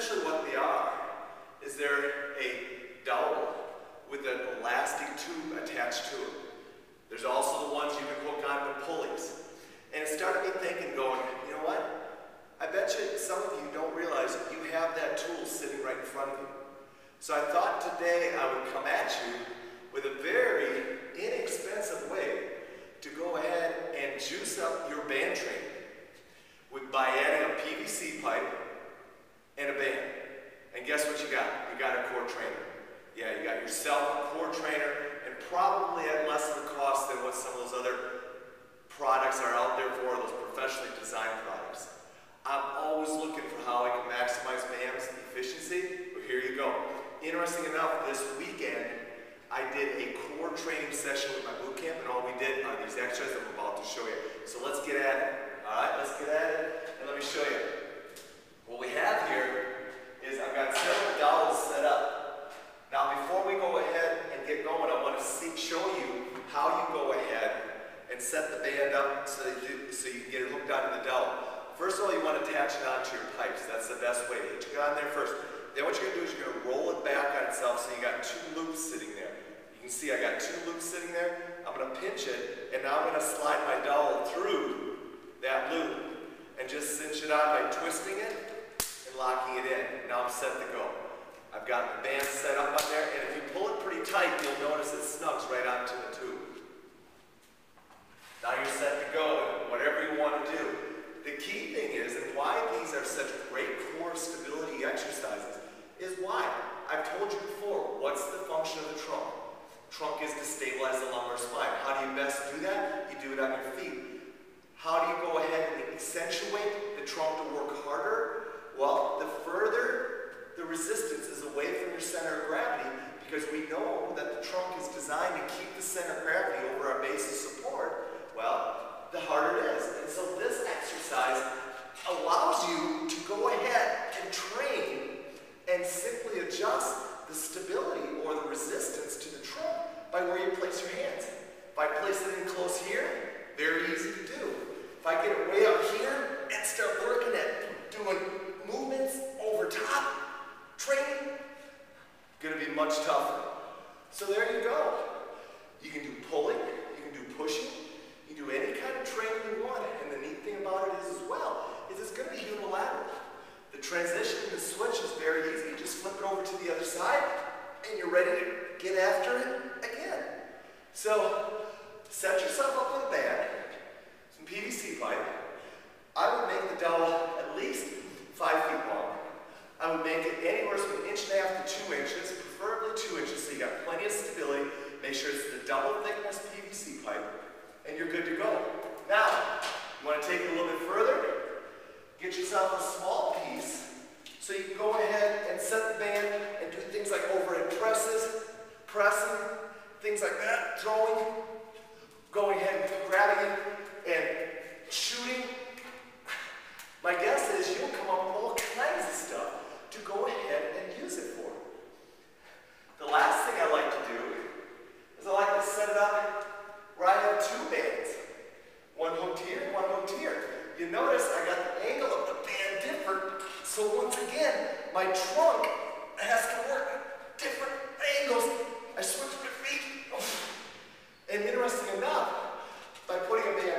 essentially what they are is they're a dowel with an elastic tube attached to it. There's also the ones you can hook onto pulleys. And it started me thinking, going, you know what? I bet you some of you don't realize you have that tool sitting right in front of you. So I thought today I would come at you with a very inexpensive way to go ahead and juice up your band training by adding a PVC pipe and a band. And guess what you got? You got a core trainer. Yeah, you got yourself a core trainer, and probably at less of a cost than what some of those other products are out there for, those professionally designed products. I'm always looking for how I can maximize BAM's efficiency, but here you go. Interesting enough, this weekend, I did a core training session with my boot camp, and all we did are these exercises I'm about to show you. So let's get at it. All right, let's get at it, and let me show you. What we have here is I've got several dowels set up. Now, before we go ahead and get going, I want to show you how you go ahead and set the band up so you can get it hooked onto the dowel. First of all, you want to attach it onto your pipes. That's the best way. You get on there first. Then what you're going to do is you're going to roll it back on itself so you got two loops sitting there. You can see I got two loops sitting there. I'm going to pinch it, and now I'm going to slide my dowel through that loop and just cinch it on by twisting it and locking it in. Now I'm set to go. I've got the band set up on there, and if you pull it pretty tight, you'll notice it snugs right onto the tube. Now you're set to go, whatever you want to do. The key thing is, and why these are such great core stability exercises, is why. I've told you before, what's the function of the trunk? Trunk is to stabilize the lumbar spine. How do you best do that? You do it on your feet. How do you go ahead and accentuate the trunk to work harder? Well, the further the resistance is away from your center of gravity, because we know that the trunk is designed to keep the center of gravity over our base of support, well, the harder it is. And so this exercise allows you to go ahead and train and simply adjust the stability or the resistance to the trunk by where you place your hands. If I place it in close here, very easy to do. If I get it way up here and start working at doing movements over top, training, gonna be much tougher. So there you go. You can do pulling, you can do pushing, you can do any kind of training you want. And the neat thing about it is as well, is it's gonna be unilateral. The transition and the switch is very easy. You just flip it over to the other side and you're ready to get after it again. So set yourself up with a band, some PVC pipe. I would make the dowel at least 5 feet long. I would make it anywhere from 1.5 to 2 inches, preferably 2 inches, so you got plenty of stability. Make sure it's the double thickness PVC pipe, and you're good to go. Now, you want to take it a little bit further? Get yourself a small piece, so you can go ahead and set the band and do things like overhead presses, pressing, things like that, throwing, going ahead and grabbing it and shooting. My guess is you'll come up with all kinds of stuff to go ahead and use it for. The last thing I like to do is I like to set it up where I have 2 bands. One hooked here, one hooked here. You notice I got the angle of the band different, so once again, my trunk has to work different angles. I switch my feet. And interesting enough, by putting a band